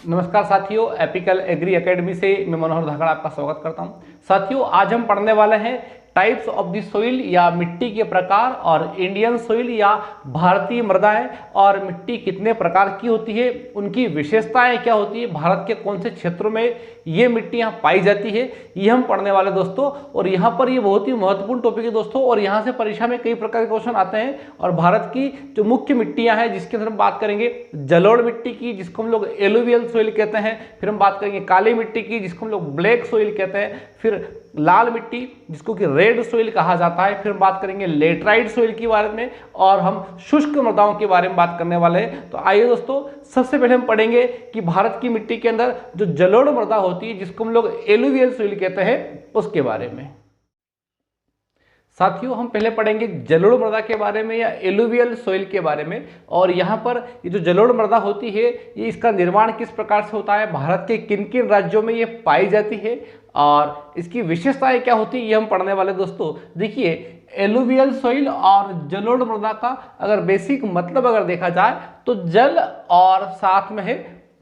नमस्कार साथियों, apical agree academy से मैं मनोहर धाकड़ आपका स्वागत करता हूं। साथियों, आज हम पढ़ने वाले हैं टाइप्स ऑफ द सोइल या मिट्टी के प्रकार और इंडियन सोइल या भारतीय मृदाएं और मिट्टी कितने प्रकार की होती है, उनकी विशेषताएं क्या होती है, भारत के कौन से क्षेत्रों में ये मिट्टियां पाई जाती है, ये हम पढ़ने वाले दोस्तों। और यहाँ पर ये बहुत ही महत्वपूर्ण टॉपिक है दोस्तों, और यहाँ से परीक्षा में कई प्रकार के क्वेश्चन आते हैं। और भारत की जो मुख्य मिट्टियां हैं जिसके अंदर हम बात करेंगे जलोढ़ मिट्टी की, जिसको हम लोग एलुवियल सोइल कहते हैं। फिर हम बात करेंगे काली मिट्टी की, जिसको हम लोग ब्लैक सोइल कहते हैं। फिर लाल मिट्टी, जिसको कि रेड सोइल कहा जाता है। फिर बात करेंगे लेटराइट सोइल के बारे में, और हम शुष्क मृदाओं के बारे में बात करने वाले हैं। तो आइए दोस्तों, सबसे पहले हम पढ़ेंगे कि भारत की मिट्टी के अंदर जो जलोढ़ मृदा होती है, जिसको हम लोग एलुवियल सोइल कहते हैं, उसके बारे में। साथियों, हम पहले पढ़ेंगे जलोढ़ मृदा के बारे में या एलुवियल सोइल के बारे में। और यहाँ पर ये जो जलोढ़ मृदा होती है, ये इसका निर्माण किस प्रकार से होता है, भारत के किन किन राज्यों में ये पाई जाती है और इसकी विशेषताएं क्या होती है, ये हम पढ़ने वाले दोस्तों। देखिए, एलुवियल सोइल और जलोढ़ मृदा का अगर बेसिक मतलब अगर देखा जाए तो जल और साथ में है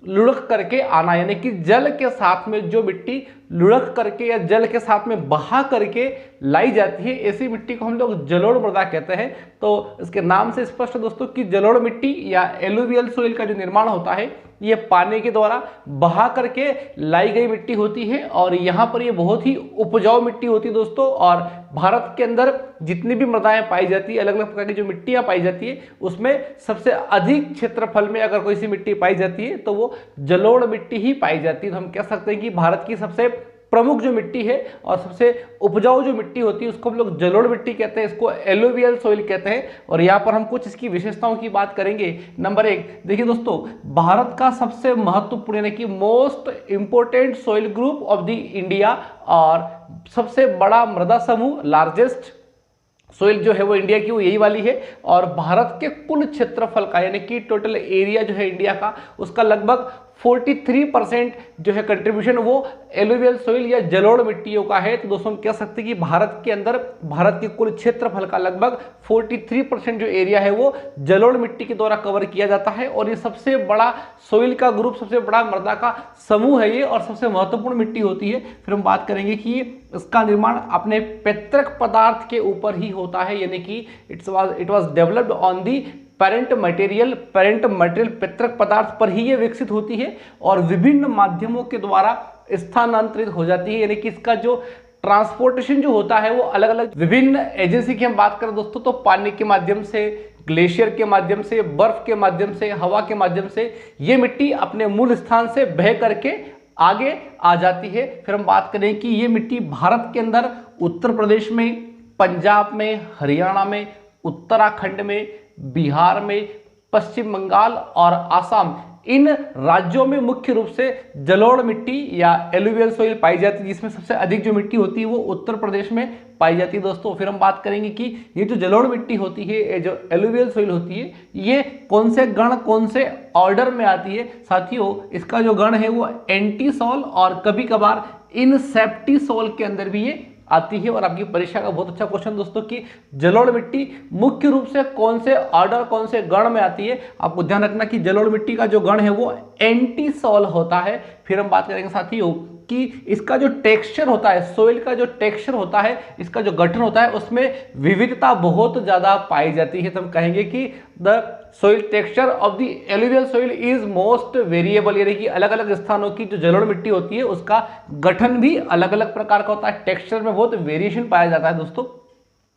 लुढ़क करके आना, यानी कि जल के साथ में जो मिट्टी लुढ़क करके या जल के साथ में बहा करके लाई जाती है, ऐसी मिट्टी को हम लोग जलोढ़ मृदा कहते हैं। तो इसके नाम से स्पष्ट है दोस्तों कि जलोढ़ मिट्टी या एलुवियल सोइल का जो निर्माण होता है, ये पानी के द्वारा बहा करके लाई गई मिट्टी होती है। और यहाँ पर ये बहुत ही उपजाऊ मिट्टी होती है दोस्तों। और भारत के अंदर जितनी भी मृदाएं पाई जाती है, अलग अलग प्रकार की जो मिट्टियां पाई जाती है, उसमें सबसे अधिक क्षेत्रफल में अगर कोई सी मिट्टी पाई जाती है तो वो जलोढ़ मिट्टी ही पाई जाती है। तो हम कह सकते हैं कि भारत की सबसे प्रमुख जो मिट्टी है और सबसे उपजाऊ जो मिट्टी होती है, उसको हम लोग जलोढ़ मिट्टी कहते हैं, इसको एलुवियल सोइल कहते हैं। और यहाँ पर हम कुछ इसकी विशेषताओं की बात करेंगे। नंबर 1, देखिए दोस्तों, भारत का सबसे महत्वपूर्ण यानी कि most important soil group of the India, और सबसे बड़ा मृदा समूह, लार्जेस्ट सोइल जो है वो इंडिया की वो यही वाली है। और भारत के कुल क्षेत्रफल का यानी कि टोटल एरिया जो है इंडिया का, उसका लगभग 43% जो है कंट्रीब्यूशन वो एलुवियल सोइल या जलोढ़ मिट्टियों का है। तो दोस्तों हम कह सकते हैं कि भारत के अंदर भारत के कुल क्षेत्रफल का लगभग 43% जो एरिया है वो जलोढ़ मिट्टी के द्वारा कवर किया जाता है। और ये सबसे बड़ा सोइल का ग्रुप, सबसे बड़ा मृदा का समूह है ये, और सबसे महत्वपूर्ण मिट्टी होती है। फिर हम बात करेंगे कि इसका निर्माण अपने पैतृक पदार्थ के ऊपर ही होता है, यानी कि it was developed on the parent material पैतृक पदार्थ पर ही ये विकसित होती है और विभिन्न माध्यमों के द्वारा स्थानांतरित हो जाती है। यानी कि इसका जो ट्रांसपोर्टेशन जो होता है वो अलग अलग विभिन्न एजेंसी की हम बात करें दोस्तों, तो पानी के माध्यम से, ग्लेशियर के माध्यम से, बर्फ के माध्यम से, हवा के माध्यम से ये मिट्टी अपने मूल स्थान से बह करके आगे आ जाती है। फिर हम बात करें कि ये मिट्टी भारत के अंदर उत्तर प्रदेश में, पंजाब में, हरियाणा में, उत्तराखंड में, बिहार में, पश्चिम बंगाल और आसाम, इन राज्यों में मुख्य रूप से जलोढ़ मिट्टी या एलुवियल सोइल पाई जाती है, जिसमें सबसे अधिक जो मिट्टी होती है वो उत्तर प्रदेश में पाई जाती है दोस्तों। फिर हम बात करेंगे कि ये जो जलोढ़ मिट्टी होती है, ये जो एलुवियल सोइल होती है, ये कौन से गण, कौन से ऑर्डर में आती है। साथियों, इसका जो गण है वो एंटीसोल और कभी कभार इनसेप्टिसोल के अंदर भी ये आती है। और आपकी परीक्षा का बहुत अच्छा क्वेश्चन दोस्तों कि जलोढ़ मिट्टी मुख्य रूप से कौन से ऑर्डर, कौन से गण में आती है। आपको ध्यान रखना कि जलोढ़ मिट्टी का जो गण है वो एंटीसोल होता है। फिर हम बात करेंगे साथियों कि इसका जो टेक्सचर होता है, सोइल का जो टेक्सचर होता है, इसका जो गठन होता है, उसमें विविधता बहुत ज्यादा पाई जाती है। तो हम कहेंगे कि the soil texture of the alluvial soil is most variable, यानी कि अलग अलग स्थानों की जो जलोढ़ मिट्टी होती है उसका गठन भी अलग अलग प्रकार का होता है, टेक्सचर में बहुत वेरिएशन पाया जाता है दोस्तों।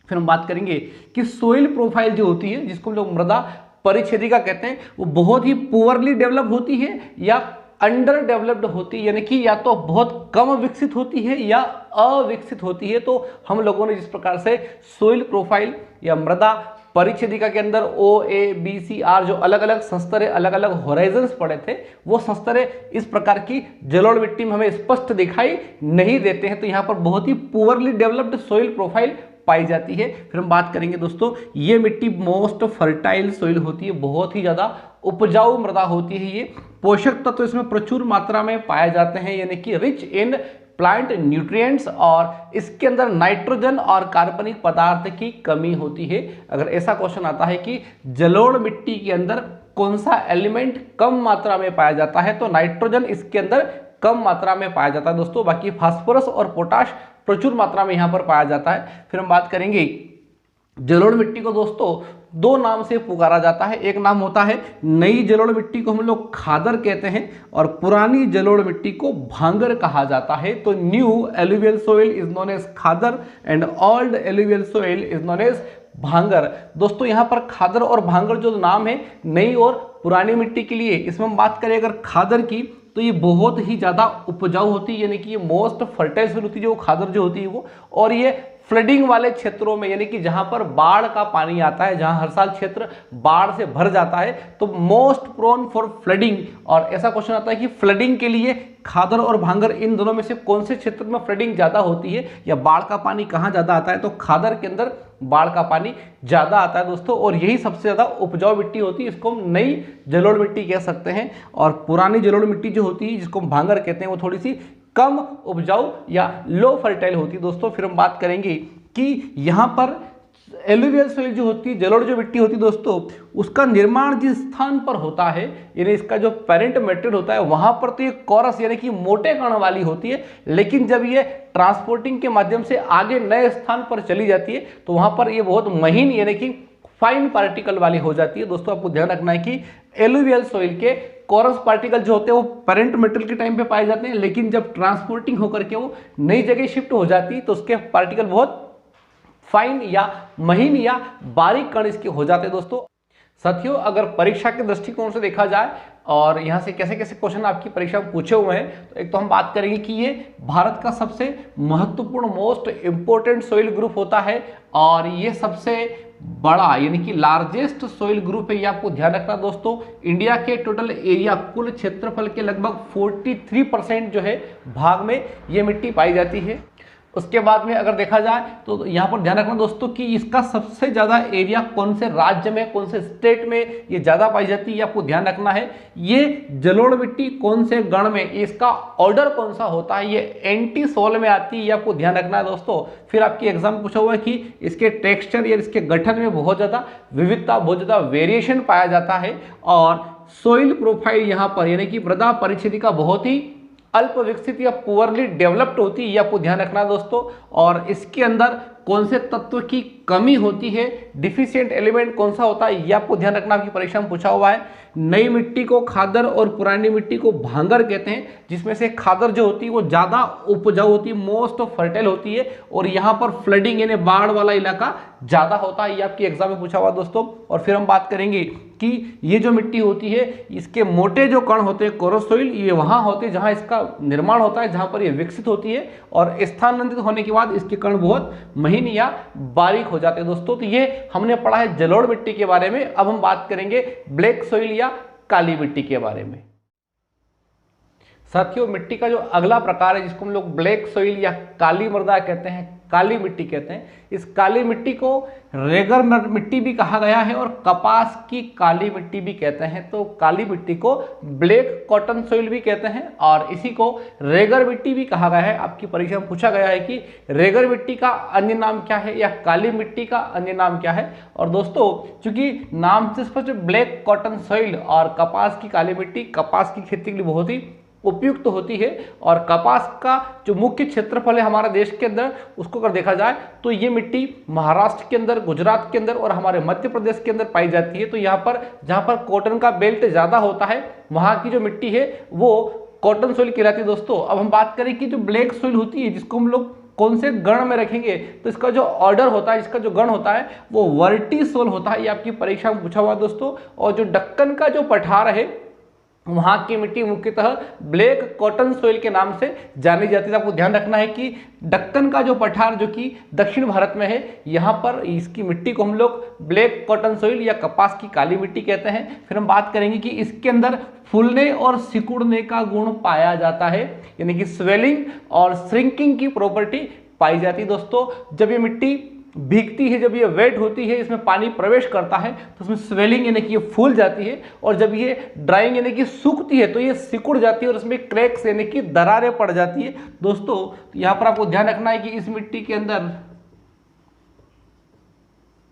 फिर हम बात करेंगे कि सोइल प्रोफाइल जो होती है, जिसको हम लोग मृदा परिच्छेदिका कहते हैं, वो बहुत ही पुअरली डेवलप होती है या अंडर डेवलप्ड होती है, यानी कि या तो बहुत कम विकसित होती है या अविकसित होती है। तो हम लोगों ने जिस प्रकार से सोइल प्रोफाइल या मृदा परिच्छेदिका के अंदर OABCR जो अलग अलग संस्तरें, अलग अलग होराइजन्स पड़े थे, वो संस्तरें इस प्रकार की जलोढ़ मिट्टी में हमें स्पष्ट दिखाई नहीं देते हैं। तो यहाँ पर बहुत ही पुअरली डेवलप्ड सोइल प्रोफाइल पाई जाती है। फिर हम बात करेंगे दोस्तों, ये मिट्टी मोस्ट फर्टाइल सोइल होती है, बहुत ही ज्यादा उपजाऊ मृदा होती है। ये पोषक तत्व इसमें प्रचुर मात्रा में पाए जाते हैं, यानी कि रिच इन प्लांट न्यूट्रिएंट्स और इसके अंदर नाइट्रोजन और कार्बनिक पदार्थ की कमी होती है। अगर ऐसा क्वेश्चन आता है कि जलोढ़ मिट्टी के अंदर कौन सा एलिमेंट कम मात्रा में पाया जाता है, तो नाइट्रोजन इसके अंदर कम मात्रा में पाया जाता है दोस्तों। बाकी फास्फोरस और पोटाश प्रचुर मात्रा में यहाँ पर पाया जाता है। फिर हम बात करेंगे जलोढ़ मिट्टी को दोस्तों दो नाम से पुकारा जाता है। एक नाम होता है नई जलोढ़ मिट्टी को हम लोग खादर कहते हैं और पुरानी जलोढ़ मिट्टी को भांगर कहा जाता है। तो new alluvial soil is known as khadar and old alluvial soil is known as bhangar. दोस्तों यहाँ पर खादर और भांगर जो नाम है नई और पुरानी मिट्टी के लिए, इसमें हम बात करें अगर खादर की तो ये बहुत ही ज़्यादा उपजाऊ होती है, यानी कि ये मोस्ट फर्टाइल सोइल होती है जो खादर जो होती है वो। और ये फ्लडिंग वाले क्षेत्रों में, यानी कि जहां पर बाढ़ का पानी आता है, जहां हर साल क्षेत्र बाढ़ से भर जाता है, तो मोस्ट प्रोन फॉर फ्लडिंग। और ऐसा क्वेश्चन आता है कि फ्लडिंग के लिए खादर और भांगर इन दोनों में से कौन से क्षेत्र में फ्लडिंग ज्यादा होती है या बाढ़ का पानी कहां ज्यादा आता है, तो खादर के अंदर बाढ़ का पानी ज्यादा आता है दोस्तों। और यही सबसे ज्यादा उपजाऊ मिट्टी होती है, इसको हम नई जलोढ़ मिट्टी कह सकते हैं। और पुरानी जलोढ़ मिट्टी जो होती है जिसको हम भांगर कहते हैं वो थोड़ी सी कम उपजाऊ या लो फर्टाइल होती है दोस्तों। फिर हम बात करेंगे कि यहाँ पर एलुवियल सोइल जो होती है, जलोढ़ जो मिट्टी होती है दोस्तों, उसका निर्माण जिस स्थान पर होता है, यानी इसका जो पेरेंट मटेरियल होता है वहां पर तो ये कोरस यानी कि मोटे कण वाली होती है, लेकिन जब ये ट्रांसपोर्टिंग के माध्यम से आगे नए स्थान पर चली जाती है तो वहां पर ये बहुत महीन यानी कि फाइन पार्टिकल वाली हो जाती है। दोस्तों आपको ध्यान रखना है कि एलुवियल सोइल के कोरस पार्टिकल जो होते हैं वो पेरेंट मटेरियल के टाइम पे पाए जाते हैं, लेकिन जब ट्रांसपोर्टिंग होकर के वो नई जगह शिफ्ट हो जाती है तो उसके पार्टिकल बहुत फाइन या महीन या बारीक कण इसके हो जाते हैं दोस्तों। साथियों अगर परीक्षा के दृष्टिकोण से देखा जाए और यहाँ से कैसे कैसे क्वेश्चन आपकी परीक्षा में पूछे हुए हैं, तो एक तो हम बात करेंगे कि ये भारत का सबसे महत्वपूर्ण मोस्ट इंपोर्टेंट सोइल ग्रुप होता है और ये सबसे बड़ा यानी कि लार्जेस्ट सोइल ग्रुप है। ये आपको ध्यान रखना दोस्तों। इंडिया के टोटल एरिया कुल क्षेत्रफल के लगभग 43% जो है भाग में ये मिट्टी पाई जाती है। उसके बाद में अगर देखा जाए तो यहाँ पर ध्यान रखना दोस्तों कि इसका सबसे ज्यादा एरिया कौन से राज्य में, कौन से स्टेट में ये ज्यादा पाई जाती है, आपको ध्यान रखना है। ये जलोढ़ मिट्टी कौन से गण में, इसका ऑर्डर कौन सा होता है, ये एंटीसोल में आती है, ये आपको ध्यान रखना है दोस्तों। फिर आपकी एग्जाम पूछा हुआ है कि इसके टेक्सचर या इसके गठन में बहुत ज्यादा विविधता, बहुत ज्यादा वेरिएशन पाया जाता है और सोइल प्रोफाइल यहाँ पर यानी कि मृदा परिस्थिति बहुत ही अल्प विकसित या पुअरली डेवलप्ड होती है, ये आपको ध्यान रखना है दोस्तों। और इसके अंदर कौन से तत्व की कमी होती है, डिफिशिएंट एलिमेंट कौन सा होता है, ये आपको ध्यान रखना, आपकी परीक्षा में पूछा हुआ है। नई मिट्टी को खादर और पुरानी मिट्टी को भांगर कहते हैं, जिसमें से खादर जो होती है वो ज़्यादा उपजाऊ होती है, मोस्ट फर्टाइल होती है और यहाँ पर फ्लडिंग यानी बाढ़ वाला इलाका ज़्यादा होता है, ये आपकी एग्जाम में पूछा हुआ दोस्तों। और फिर हम बात करेंगे कि ये जो मिट्टी होती है इसके मोटे जो कण होते हैं कोरस सोइल, ये वहाँ होते हैं जहाँ इसका निर्माण होता है, जहाँ पर ये विकसित होती है और स्थानांतरित होने के बाद इसके कण बहुत महीन या बारीक हो जाते हैं दोस्तों। तो ये हमने पढ़ा है जलोढ़ मिट्टी के बारे में। अब हम बात करेंगे ब्लैक सोइल या काली मिट्टी के बारे में। साथियों मिट्टी का जो अगला प्रकार है जिसको हम लोग ब्लैक सोइल या काली मृदा कहते हैं, काली मिट्टी कहते हैं, इस काली मिट्टी को रेगर मिट्टी भी कहा गया है और कपास की काली मिट्टी भी कहते हैं। तो काली मिट्टी को ब्लैक कॉटन सोइल भी कहते हैं और इसी को रेगर मिट्टी भी कहा गया है। आपकी परीक्षा में पूछा गया है कि रेगर मिट्टी का अन्य नाम क्या है या काली मिट्टी का अन्य नाम क्या है। और दोस्तों चूंकि नाम से स्पष्ट ब्लैक कॉटन सोइल और कपास की काली मिट्टी कपास की खेती के लिए बहुत ही उपयुक्त होती है और कपास का जो मुख्य क्षेत्रफल है हमारे देश के अंदर उसको अगर देखा जाए तो ये मिट्टी महाराष्ट्र के अंदर, गुजरात के अंदर और हमारे मध्य प्रदेश के अंदर पाई जाती है। तो यहाँ पर जहाँ पर कॉटन का बेल्ट ज़्यादा होता है वहाँ की जो मिट्टी है वो कॉटन सोइल कहलाती है दोस्तों। अब हम बात करें कि जो ब्लैक सोइल होती है जिसको हम लोग कौन से गण में रखेंगे, तो इसका जो ऑर्डर होता है, इसका जो गण होता है वो वर्टिसोल होता है, ये आपकी परीक्षा में पूछा हुआ दोस्तों। और जो दक्कन का जो पठार है वहाँ की मिट्टी मुख्यतः ब्लैक कॉटन सोइल के नाम से जानी जाती है। आपको ध्यान रखना है कि दक्कन का जो पठार जो कि दक्षिण भारत में है, यहाँ पर इसकी मिट्टी को हम लोग ब्लैक कॉटन सोइल या कपास की काली मिट्टी कहते हैं। फिर हम बात करेंगे कि इसके अंदर फूलने और सिकुड़ने का गुण पाया जाता है, यानी कि स्वेलिंग और श्रिंकिंग की प्रॉपर्टी पाई जाती है दोस्तों। जब ये मिट्टी भीगती है, जब ये वेट होती है, इसमें पानी प्रवेश करता है तो उसमें स्वेलिंग यानी कि ये फूल जाती है, और जब ये ड्राइंग यानी कि सूखती है तो ये सिकुड़ जाती है और उसमें क्रैक्स यानी कि दरारें पड़ जाती है। दोस्तों यहाँ पर आपको ध्यान रखना है कि इस मिट्टी के अंदर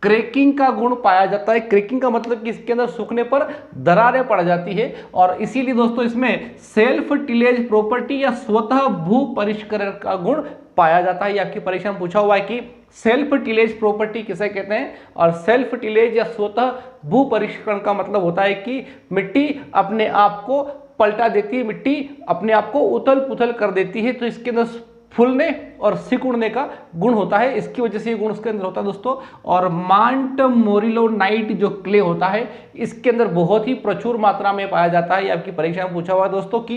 क्रैकिंग का गुण पाया जाता है। क्रैकिंग का मतलब कि इसके अंदर सूखने पर दरारें पड़ जाती है, और इसीलिए दोस्तों इसमें सेल्फ टिलेज प्रॉपर्टी या स्वतः भू परिष्करण का गुण पाया जाता है। ये आपकी परीक्षा में पूछा हुआ है कि सेल्फ टिलेज प्रॉपर्टी किसे कहते हैं, और सेल्फ टिलेज या स्वतः भू परिष्करण का मतलब होता है कि मिट्टी अपने आप को पलटा देती है, मिट्टी अपने आप को उथल पुथल कर देती है, तो इसके अंदर फूलने और सिकुड़ने का गुण होता है, इसकी वजह से ये गुण उसके अंदर होता है दोस्तों। और मांट मोरिलोनाइट जो क्ले होता है इसके अंदर बहुत ही प्रचुर मात्रा में पाया जाता है। ये आपकी परीक्षा में पूछा हुआ है दोस्तों कि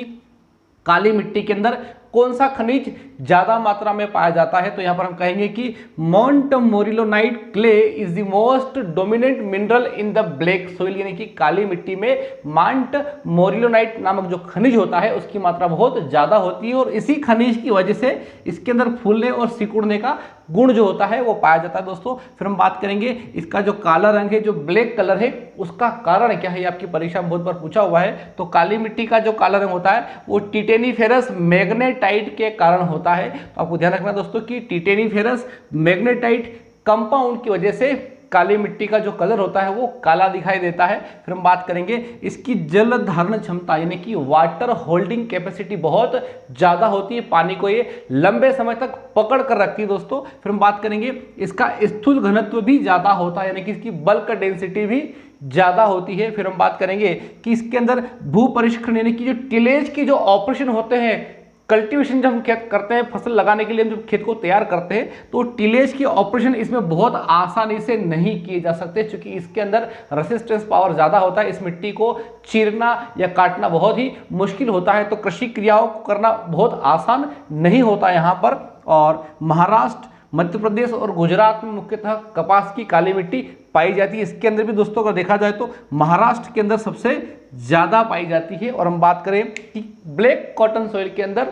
काली मिट्टी के अंदर कौन सा खनिज ज्यादा मात्रा में पाया जाता है, तो यहां पर हम कहेंगे कि montmorillonite clay is the most dominant mineral in the black soil, यानी कि काली मिट्टी में माउंट मोरिलोनाइट नामक जो खनिज होता है उसकी मात्रा बहुत ज्यादा होती है, और इसी खनिज की वजह से इसके अंदर फूलने और सिकुड़ने का गुण जो होता है वो पाया जाता है दोस्तों। फिर हम बात करेंगे इसका जो काला रंग है, जो ब्लैक कलर है, उसका कारण क्या है, ये आपकी परीक्षा में बहुत बार पूछा हुआ है। तो काली मिट्टी का जो काला रंग होता है वो टिटेनीफेरस मैग्नेटाइट के कारण होता है। तो आपको ध्यान रखना दोस्तों कि टिटेनीफेरस मैग्नेटाइट कंपाउंड की वजह से काली मिट्टी का जो कलर होता है वो काला दिखाई देता है। फिर हम बात करेंगे इसकी जल धारण क्षमता यानी कि वाटर होल्डिंग कैपेसिटी बहुत ज़्यादा होती है, पानी को ये लंबे समय तक पकड़ कर रखती है दोस्तों। फिर हम बात करेंगे इसका स्थूल घनत्व भी ज़्यादा होता है, यानी कि इसकी बल्क डेंसिटी भी ज़्यादा होती है। फिर हम बात करेंगे कि इसके अंदर भू परिष्करण यानी कि जो टिलेज की जो ऑपरेशन होते हैं, कल्टीवेशन जब हम खेत करते हैं, फसल लगाने के लिए हम जब खेत को तैयार करते हैं, तो टिलेज की ऑपरेशन इसमें बहुत आसानी से नहीं किए जा सकते, क्योंकि इसके अंदर रेसिस्टेंस पावर ज़्यादा होता है। इस मिट्टी को चीरना या काटना बहुत ही मुश्किल होता है, तो कृषि क्रियाओं को करना बहुत आसान नहीं होता यहाँ पर। और महाराष्ट्र, मध्य प्रदेश और गुजरात में मुख्यतः कपास की काली मिट्टी पाई जाती है। इसके अंदर भी दोस्तों अगर देखा जाए तो महाराष्ट्र के अंदर सबसे ज़्यादा पाई जाती है। और हम बात करें कि ब्लैक कॉटन सॉइल के अंदर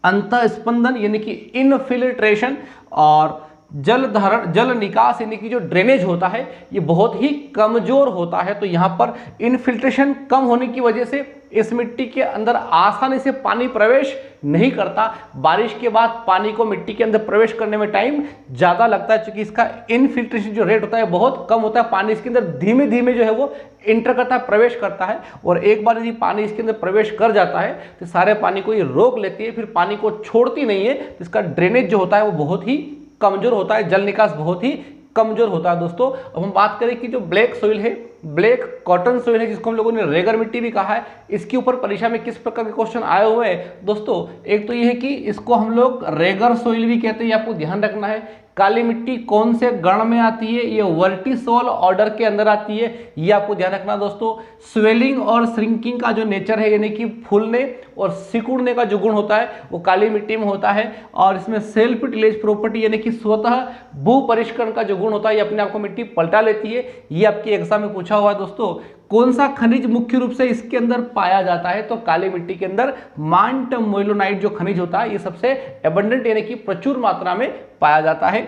अंतःस्पंदन यानी कि इनफिल्ट्रेशन और जल धारण, जल निकास यानी कि जो ड्रेनेज होता है ये बहुत ही कमजोर होता है। तो यहाँ पर इनफिल्ट्रेशन कम होने की वजह से इस मिट्टी के अंदर आसानी से पानी प्रवेश नहीं करता। बारिश के बाद पानी को मिट्टी के अंदर प्रवेश करने में टाइम ज़्यादा लगता है, क्योंकि इसका इनफिल्ट्रेशन जो रेट होता है बहुत कम होता है। पानी इसके अंदर धीमे धीमे जो है वो इंटर करता है, प्रवेश करता है, और एक बार यदि पानी इसके अंदर प्रवेश कर जाता है तो सारे पानी को ये रोक लेती है, फिर पानी को छोड़ती नहीं है। तो इसका ड्रेनेज जो होता है वो बहुत ही कमजोर होता है, जल निकास बहुत ही कमजोर होता है दोस्तों। अब हम बात करें कि जो ब्लैक सोइल है, ब्लैक कॉटन सोइल है, जिसको हम लोगों ने रेगर मिट्टी भी कहा है, इसके ऊपर परीक्षा में किस प्रकार के क्वेश्चन आए हुए हैं दोस्तों। एक तो ये है कि इसको हम लोग रेगर सोइल भी कहते हैं, ये आपको ध्यान रखना है। काली मिट्टी कौन से गण में आती है, ये वर्टिसोल ऑर्डर के अंदर आती है, ये आपको ध्यान रखना दोस्तों। स्वेलिंग और श्रिंकिंग का जो नेचर है यानी कि फूलने और सिकुड़ने का जो गुण होता है वो काली मिट्टी में होता है। और इसमें सेल्फ टिलेज प्रॉपर्टी यानी कि स्वतः भू परिष्करण का जो गुण होता है ये अपने आप को मिट्टी पलटा लेती है। ये आपके एग्जाम में पूछा हुआ है दोस्तों। कौन सा खनिज मुख्य रूप से इसके अंदर पाया जाता है, तो काली मिट्टी के अंदर मांट मोइलोनाइट जो खनिज होता है ये सबसे एबंडेंट यानी कि प्रचुर मात्रा में पाया जाता है।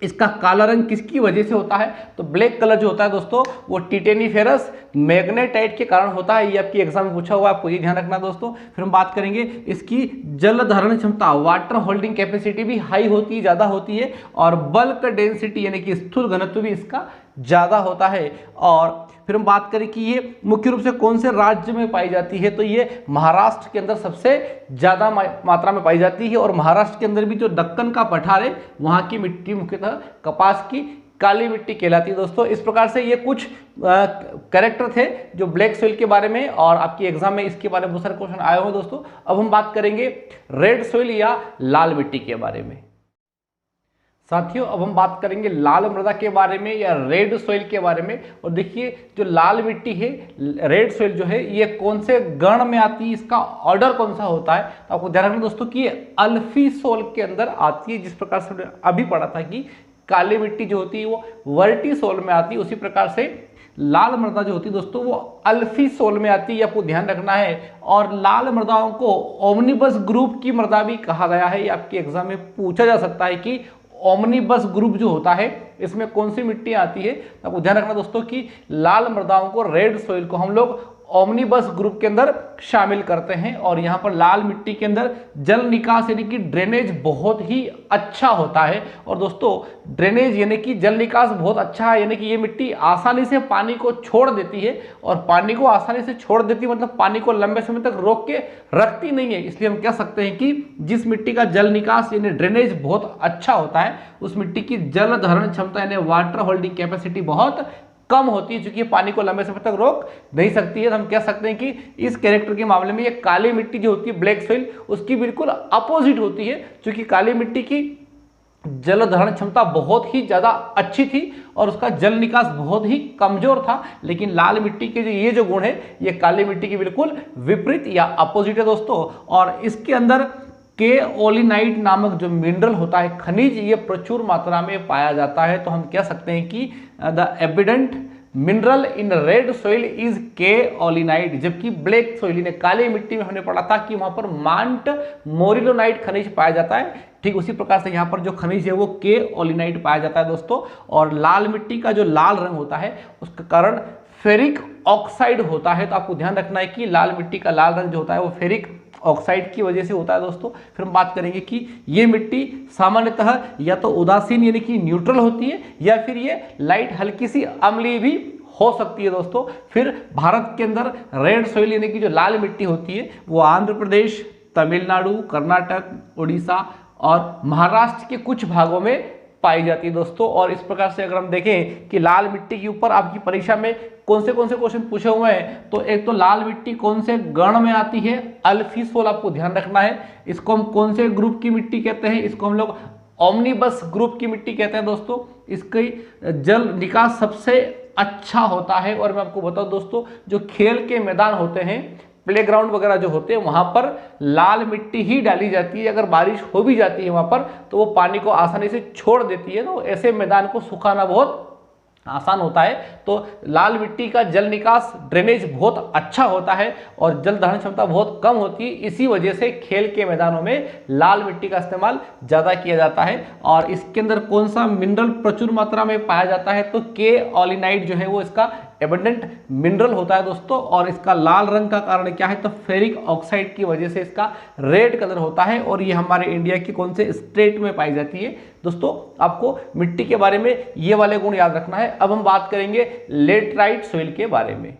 इसका काला रंग किसकी वजह से होता है, तो ब्लैक कलर जो होता है दोस्तों वो टिटेनीफेरस मैग्नेटाइट के कारण होता है। ये आपकी एग्जाम में पूछा हुआ है, आपको ये ध्यान रखना दोस्तों। फिर हम बात करेंगे इसकी जल धारण क्षमता, वाटर होल्डिंग कैपेसिटी भी हाई होती है, ज़्यादा होती है, और बल्क डेंसिटी यानी कि स्थूल घनत्व भी इसका ज़्यादा होता है। और फिर हम बात करें कि ये मुख्य रूप से कौन से राज्य में पाई जाती है, तो ये महाराष्ट्र के अंदर सबसे ज़्यादा मात्रा में पाई जाती है। और महाराष्ट्र के अंदर भी जो दक्कन का पठार है वहाँ की मिट्टी मुख्यतः कपास की काली मिट्टी कहलाती है दोस्तों। इस प्रकार से ये कुछ कैरेक्टर थे जो ब्लैक सोइल के बारे में, और आपकी एग्जाम में इसके बारे में बहुत सारे क्वेश्चन आए हुए दोस्तों। अब हम बात करेंगे रेड सोइल या लाल मिट्टी के बारे में। साथियों अब हम बात करेंगे लाल मृदा के बारे में या रेड सोइल के बारे में। और देखिए जो लाल मिट्टी है, रेड सोइल जो है, ये कौन से गण में आती है, इसका ऑर्डर कौन सा होता है, तो आपको ध्यान रखना दोस्तों कि ये अल्फीसोल के अंदर आती है। जिस प्रकार से अभी पढ़ा था कि काली मिट्टी जो होती है वो वर्टिसोल में आती है, उसी प्रकार से लाल मृदा जो होती है दोस्तों वो अल्फीसोल में आती है, आपको ध्यान रखना है। और लाल मृदाओं को ओमनिबस ग्रुप की मृदा भी कहा गया है। ये आपके एग्जाम में पूछा जा सकता है कि ओमनीबस ग्रुप जो होता है इसमें कौन सी मिट्टी आती है, तो आपको ध्यान रखना दोस्तों कि लाल मृदाओं को, रेड सॉइल को हम लोग ओमनीबस ग्रुप के अंदर शामिल करते हैं। और यहाँ पर लाल मिट्टी के अंदर जल निकास यानी कि ड्रेनेज बहुत ही अच्छा होता है। और दोस्तों ड्रेनेज यानी कि जल निकास बहुत अच्छा है, यानी कि ये मिट्टी आसानी से पानी को छोड़ देती है। और पानी को आसानी से छोड़ देती है मतलब पानी को लंबे समय तक रोक के रखती नहीं है। इसलिए हम कह सकते हैं कि जिस मिट्टी का जल निकास यानी ड्रेनेज बहुत अच्छा होता है उस मिट्टी की जल धारण क्षमता यानी वाटर होल्डिंग कैपेसिटी बहुत कम होती है, क्योंकि पानी को लंबे समय तक रोक नहीं सकती है। तो हम कह सकते हैं कि इस कैरेक्टर के मामले में ये काली मिट्टी जो होती है, ब्लैक सॉइल, उसकी बिल्कुल अपोजिट होती है, क्योंकि काली मिट्टी की जल धारण क्षमता बहुत ही ज़्यादा अच्छी थी और उसका जल निकास बहुत ही कमजोर था। लेकिन लाल मिट्टी के जो ये जो गुण है ये काली मिट्टी की बिल्कुल विपरीत या अपोजिट है दोस्तों। और इसके अंदर केओलिनाइट नामक जो मिनरल होता है, खनिज, ये प्रचुर मात्रा में पाया जाता है। तो हम कह सकते हैं कि the evident mineral in red soil is kaolinite, जबकि ब्लैक सॉइल ने काली मिट्टी में हमने पढ़ा था कि वहां पर मांट मोरिलोनाइट खनिज पाया जाता है। ठीक उसी प्रकार से यहाँ पर जो खनिज है वो केओलिनाइट पाया जाता है दोस्तों। और लाल मिट्टी का जो लाल रंग होता है उसका कारण फेरिक ऑक्साइड होता है। तो आपको ध्यान रखना है कि लाल मिट्टी का लाल रंग जो होता है वो फेरिक ऑक्साइड की वजह से होता है दोस्तों। फिर हम बात करेंगे कि ये मिट्टी सामान्यतः या तो उदासीन यानी कि न्यूट्रल होती है या फिर ये लाइट हल्की सी अम्लीय भी हो सकती है दोस्तों। फिर भारत के अंदर रेड सॉइल यानी कि जो लाल मिट्टी होती है वो आंध्र प्रदेश, तमिलनाडु, कर्नाटक, उड़ीसा और महाराष्ट्र के कुछ भागों में पाई जाती है दोस्तों। और इस प्रकार से अगर हम देखें कि लाल मिट्टी के ऊपर आपकी परीक्षा में कौन से क्वेश्चन पूछे हुए हैं, तो एक तो लाल मिट्टी कौन से गण में आती है, अल्फीसोल, आपको ध्यान रखना है। इसको हम कौन से ग्रुप की मिट्टी कहते हैं, इसको हम लोग ओमनीबस ग्रुप की मिट्टी कहते हैं दोस्तों। इसकी जल निकास सबसे अच्छा होता है। और मैं आपको बताऊं दोस्तों, जो खेल के मैदान होते हैं, प्लेग्राउंड वगैरह जो होते हैं, वहां पर लाल मिट्टी ही डाली जाती है। अगर बारिश हो भी जाती है वहां पर तो वो पानी को आसानी से छोड़ देती है। तो ऐसे मैदान को सुखाना बहुत आसान होता है। तो लाल मिट्टी का जल निकास ड्रेनेज बहुत अच्छा होता है और जल धारण क्षमता बहुत कम होती है। इसी वजह से खेल के मैदानों में लाल मिट्टी का इस्तेमाल ज़्यादा किया जाता है। और इसके अंदर कौन सा मिनरल प्रचुर मात्रा में पाया जाता है, तो केओलिनाइट जो है वो इसका एबंडेंट मिनरल होता है दोस्तों। और इसका लाल रंग का कारण क्या है, तो फेरिक ऑक्साइड की वजह से इसका रेड कलर होता है। और ये हमारे इंडिया के कौन से स्टेट में पाई जाती है दोस्तों। आपको मिट्टी के बारे में ये वाले गुण याद रखना है। अब हम बात करेंगे लेटराइट सॉइल के बारे में।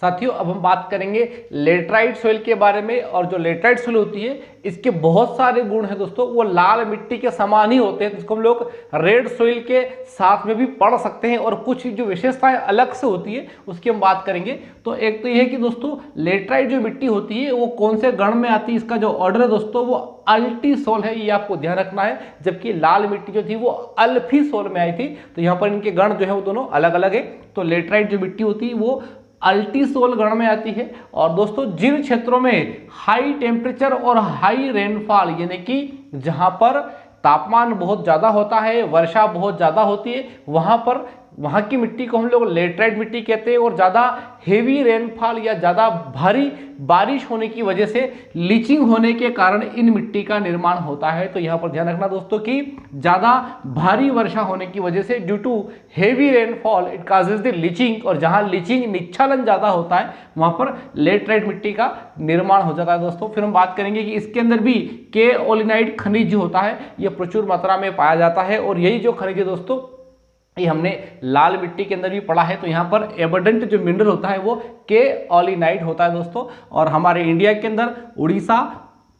साथियों अब हम बात करेंगे लेटराइट सॉइल के बारे में। और जो लेटराइट सॉइल होती है इसके बहुत सारे गुण हैं दोस्तों, वो लाल मिट्टी के समान ही होते हैं। इसको हम लोग रेड सॉइल के साथ में भी पढ़ सकते हैं और कुछ जो विशेषताएं अलग से होती है उसकी हम बात करेंगे। तो एक तो यह है कि दोस्तों लेटराइट जो मिट्टी होती है वो कौन से गण में आती है, इसका जो ऑर्डर है दोस्तों वो अल्टीसोल है, ये आपको ध्यान रखना है। जबकि लाल मिट्टी जो थी वो अल्फीसोल में आई थी। तो यहाँ पर इनके गण जो है वो दोनों अलग अलग है। तो लेटराइट जो मिट्टी होती है वो अल्टीसोल गण में आती है। और दोस्तों जिन क्षेत्रों में हाई टेम्परेचर और हाई रेनफॉल यानी कि जहां पर तापमान बहुत ज़्यादा होता है, वर्षा बहुत ज़्यादा होती है, वहाँ की मिट्टी को हम लोग लेटराइट मिट्टी कहते हैं। और ज़्यादा हेवी रेनफॉल या ज़्यादा भारी बारिश होने की वजह से लीचिंग होने के कारण इन मिट्टी का निर्माण होता है। तो यहाँ पर ध्यान रखना दोस्तों कि ज़्यादा भारी वर्षा होने की वजह से due to heavy rainfall it causes the leaching, और जहाँ लीचिंग निच्छालन ज़्यादा होता है वहाँ पर लेटराइट मिट्टी का निर्माण हो जाता है दोस्तों। फिर हम बात करेंगे कि इसके अंदर भी केओलिनाइट खनिज जो होता है ये प्रचुर मात्रा में पाया जाता है। और यही जो खनिज है दोस्तों ये हमने लाल मिट्टी के अंदर भी पढ़ा है। तो यहाँ पर एबंडेंट जो मिनरल होता है वो केओलिनाइट होता है दोस्तों। और हमारे इंडिया के अंदर उड़ीसा,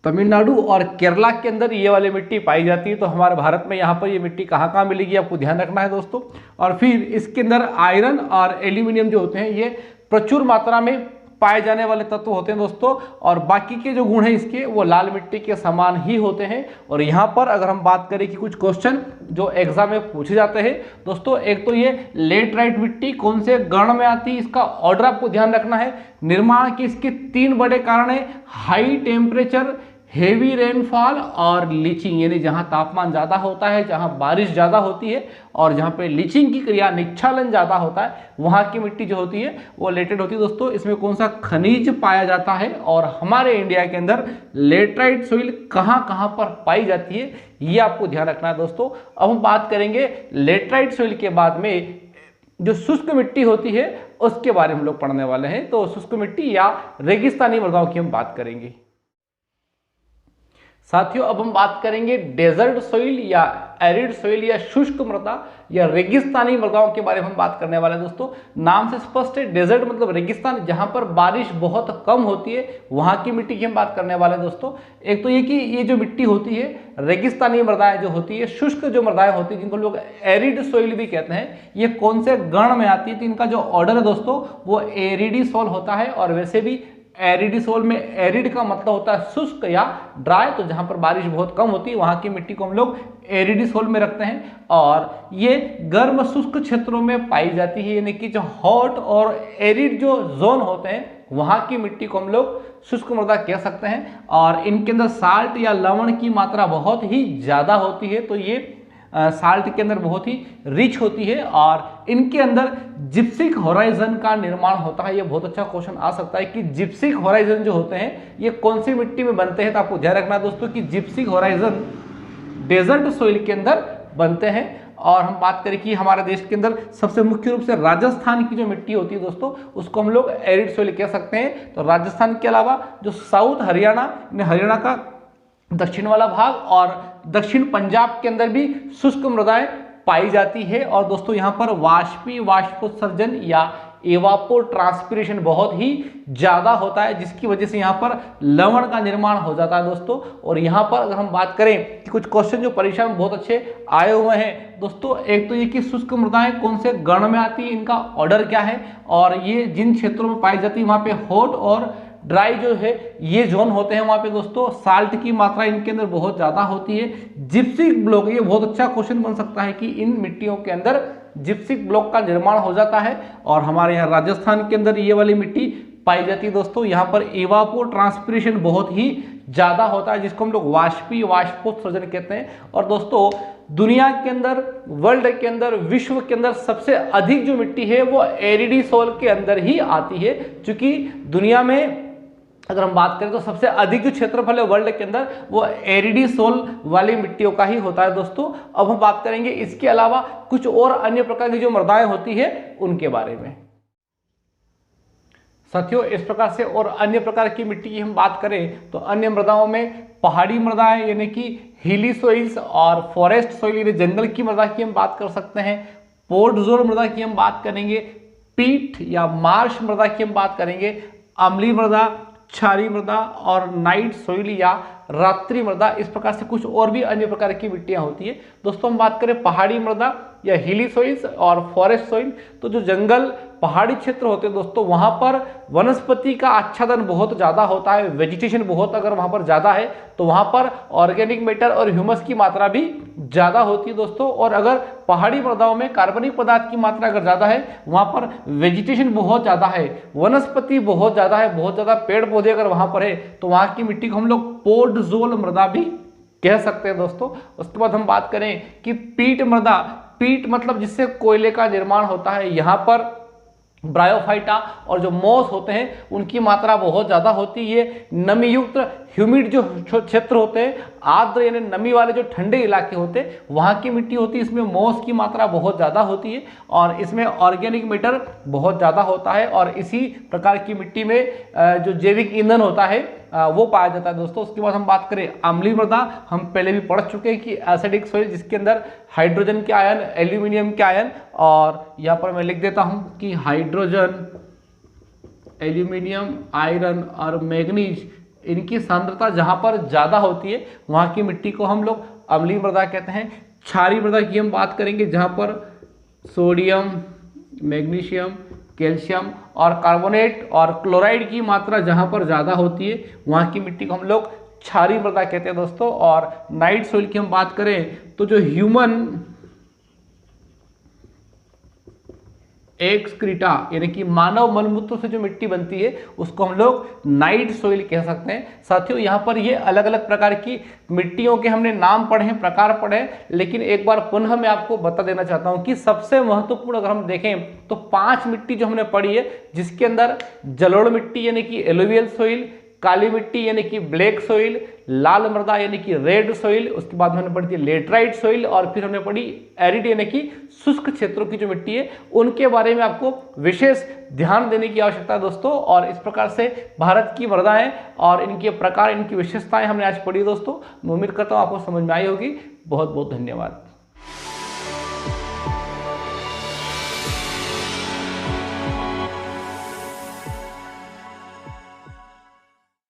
तमिलनाडु और केरला के अंदर ये वाली मिट्टी पाई जाती है। तो हमारे भारत में यहाँ पर ये मिट्टी कहाँ कहाँ मिलेगी आपको ध्यान रखना है दोस्तों। और फिर इसके अंदर आयरन और एल्यूमिनियम जो होते हैं ये प्रचुर मात्रा में पाए जाने वाले तत्व होते हैं दोस्तों। और बाकी के जो गुण हैं इसके वो लाल मिट्टी के समान ही होते हैं। और यहाँ पर अगर हम बात करें कि कुछ क्वेश्चन जो एग्जाम में पूछे जाते हैं दोस्तों, एक तो ये लेटराइट मिट्टी कौन से गण में आती है, इसका ऑर्डर आपको ध्यान रखना है। निर्माण के इसके 3 बड़े कारण है, हाई टेम्परेचर, हेवी रेनफॉल और लीचिंग, यानी जहां तापमान ज़्यादा होता है, जहां बारिश ज़्यादा होती है और जहां पे लीचिंग की क्रिया निक्षालन ज़्यादा होता है, वहां की मिट्टी जो होती है वो लेटेराइट होती है। दोस्तों इसमें कौन सा खनिज पाया जाता है और हमारे इंडिया के अंदर लेटराइट सोइल कहाँ कहाँ पर पाई जाती है, ये आपको ध्यान रखना है दोस्तों। अब हम बात करेंगे लेटराइट सोइल के बाद में जो शुष्क मिट्टी होती है उसके बारे में हम लोग पढ़ने वाले हैं। तो शुष्क मिट्टी या रेगिस्तानी मृदाओं की हम बात करेंगे। साथियों अब हम बात करेंगे डेजर्ट सोइल या एरिड सोइल या शुष्क मृदा या रेगिस्तानी मृदाओं के बारे में हम बात करने वाले हैं। दोस्तों नाम से स्पष्ट है, डेजर्ट मतलब रेगिस्तान, जहां पर बारिश बहुत कम होती है, वहां की मिट्टी की हम बात करने वाले हैं दोस्तों। एक तो ये कि ये जो मिट्टी होती है रेगिस्तानी मृदाएं जो होती है, शुष्क जो मृदाएं होती है जिनको लोग एरिड सोइल भी कहते हैं, ये कौन से गण में आती है? तो इनका जो ऑर्डर है दोस्तों वो एरिडीसोल होता है। और वैसे भी एरिडीसोल में एरिड का मतलब होता है शुष्क या ड्राई, तो जहां पर बारिश बहुत कम होती है वहां की मिट्टी को हम लोग एरिडीसोल में रखते हैं। और ये गर्म शुष्क क्षेत्रों में पाई जाती है, यानी कि जो हॉट और एरिड जो जोन होते हैं वहां की मिट्टी को हम लोग शुष्क मृदा कह सकते हैं। और इनके अंदर साल्ट या लवण की मात्रा बहुत ही ज्यादा होती है, तो ये साल्ट के अंदर बहुत ही रिच होती है और इनके अंदर जिप्सिक होराइजन का निर्माण होता है। ये बहुत अच्छा क्वेश्चन आ सकता है कि जिप्सिक होराइजन जो होते हैं ये कौन सी मिट्टी में बनते हैं। तो आपको ध्यान रखना दोस्तों कि जिप्सिक होराइजन डेजर्ट सोइल के अंदर बनते हैं। और हम बात करें कि हमारे देश के अंदर सबसे मुख्य रूप से राजस्थान की जो मिट्टी होती है दोस्तों उसको हम लोग एरिड सोइल कह सकते हैं। तो राजस्थान के अलावा जो साउथ हरियाणा का दक्षिण वाला भाग और दक्षिण पंजाब के अंदर भी शुष्क मृदाएं पाई जाती है। और दोस्तों यहाँ पर वाष्पोत्सर्जन या एवापो ट्रांसपिरेशन बहुत ही ज्यादा होता है, जिसकी वजह से यहाँ पर लवण का निर्माण हो जाता है दोस्तों। और यहाँ पर अगर हम बात करें कि कुछ क्वेश्चन जो परीक्षा में बहुत अच्छे आए हुए हैं दोस्तों, एक तो ये कि शुष्क मृदाएं कौन से गण में आती है, इनका ऑर्डर क्या है, और ये जिन क्षेत्रों में पाई जाती है वहां पे हॉट और ड्राई जो है ये जोन होते हैं, वहां पे दोस्तों साल्ट की मात्रा इनके अंदर बहुत ज्यादा होती है। जिप्सिक ब्लॉक, ये बहुत अच्छा क्वेश्चन बन सकता है कि इन मिट्टियों के अंदर जिप्सिक ब्लॉक का निर्माण हो जाता है और हमारे यहाँ राजस्थान के अंदर ये वाली मिट्टी पाई जाती है दोस्तों। यहाँ पर एवापो ट्रांसपिरेशन बहुत ही ज्यादा होता है, जिसको हम लोग वाष्पोत्सर्जन कहते हैं। और दोस्तों दुनिया के अंदर, वर्ल्ड के अंदर, विश्व के अंदर सबसे अधिक जो मिट्टी है वो एरिडीसोल के अंदर ही आती है, क्योंकि दुनिया में अगर हम बात करें तो सबसे अधिक जो क्षेत्रफल है वर्ल्ड के अंदर वो एरिडीसोल वाली मिट्टियों का ही होता है दोस्तों। अब हम बात करेंगे इसके अलावा कुछ और अन्य प्रकार की जो मृदाएं होती है उनके बारे में। साथियों इस प्रकार से और अन्य प्रकार की मिट्टी की हम बात करें तो अन्य मृदाओं में पहाड़ी मृदाएं यानी कि हिली सोइल्स और फॉरेस्ट सोइल यानी जंगल की मृदा की हम बात कर सकते हैं, पोर्टजोर मृदा की हम बात करेंगे, पीट या मार्श मृदा की हम बात करेंगे, अम्लीय मृदा, क्षारीय मृदा और नाइट सोइल या रात्रि मृदा। इस प्रकार से कुछ और भी अन्य प्रकार की मिट्टियां होती है दोस्तों। हम बात करें पहाड़ी मृदा या हिली सोइल्स और फॉरेस्ट सोइल, तो जो जंगल पहाड़ी क्षेत्र होते हैं दोस्तों वहां पर वनस्पति का आच्छादन बहुत ज्यादा होता है, वेजिटेशन बहुत अगर वहां पर ज्यादा है तो वहां पर ऑर्गेनिक मैटर और ह्यूमस की मात्रा भी ज्यादा होती है दोस्तों। और अगर पहाड़ी मृदाओं में कार्बनिक पदार्थ की मात्रा अगर ज्यादा है, वहां पर वेजिटेशन बहुत ज्यादा है, वनस्पति बहुत ज्यादा है, बहुत ज्यादा पेड़ पौधे अगर वहां पर है तो वहां की मिट्टी को हम लोग पोर्टजोल मृदा भी कह सकते हैं दोस्तों। उसके बाद हम बात करें कि पीट मृदा, पीट मतलब जिससे कोयले का निर्माण होता है, यहाँ पर ब्रायोफाइटा और जो मॉस होते हैं उनकी मात्रा बहुत ज्यादा होती है। नमी युक्त ह्यूमिड जो क्षेत्र होते हैं, आर्द्र यानी नमी वाले जो ठंडे इलाके होते हैं वहां की मिट्टी होती है, इसमें मॉस की मात्रा बहुत ज्यादा होती है और इसमें ऑर्गेनिक मैटर बहुत ज्यादा होता है। और इसी प्रकार की मिट्टी में जो जैविक ईंधन होता है वो पाया जाता है दोस्तों। उसके बाद हम बात करें अम्लीय मृदा, हम पहले भी पढ़ चुके हैं कि एसिडिक सॉइल जिसके अंदर हाइड्रोजन के आयन, एल्यूमिनियम के आयन, और यहाँ पर मैं लिख देता हूं कि हाइड्रोजन, एल्यूमिनियम, आयरन और मैग्नीज इनकी सांद्रता जहां पर ज्यादा होती है वहां की मिट्टी को हम लोग अम्लीय मृदा कहते हैं। क्षारीय मृदा की हम बात करेंगे जहां पर सोडियम, मैग्नीशियम, कैल्शियम और कार्बोनेट और क्लोराइड की मात्रा जहां पर ज्यादा होती है वहां की मिट्टी को हम लोग क्षारीय मृदा कहते हैं दोस्तों। और नाइट सोइल की हम बात करें तो जो ह्यूमन एक्सक्रीटा यानी कि मानव मलमूत्र से जो मिट्टी बनती है उसको हम लोग नाइट सोइल कह सकते हैं। साथियों यहाँ पर ये अलग अलग प्रकार की मिट्टियों के हमने नाम पढ़े हैं, प्रकार पढ़े हैं, लेकिन एक बार पुनः मैं आपको बता देना चाहता हूँ कि सबसे महत्वपूर्ण अगर हम देखें तो 5 मिट्टी जो हमने पढ़ी है, जिसके अंदर जलोढ़ मिट्टी यानी कि एलुवियल सोइल, काली मिट्टी यानी कि ब्लैक सोइल, लाल मृदा यानी कि रेड सोइल, उसके बाद हमने पढ़ी थी लेटराइट सोइल, और फिर हमने पढ़ी एरिड यानी कि शुष्क क्षेत्रों की जो मिट्टी है उनके बारे में आपको विशेष ध्यान देने की आवश्यकता है दोस्तों। और इस प्रकार से भारत की मृदाएं और इनके प्रकार, इनकी विशेषताएं हमने आज पढ़ी दोस्तों। मैं उम्मीद करता हूं आपको समझ में आई होगी। बहुत बहुत धन्यवाद।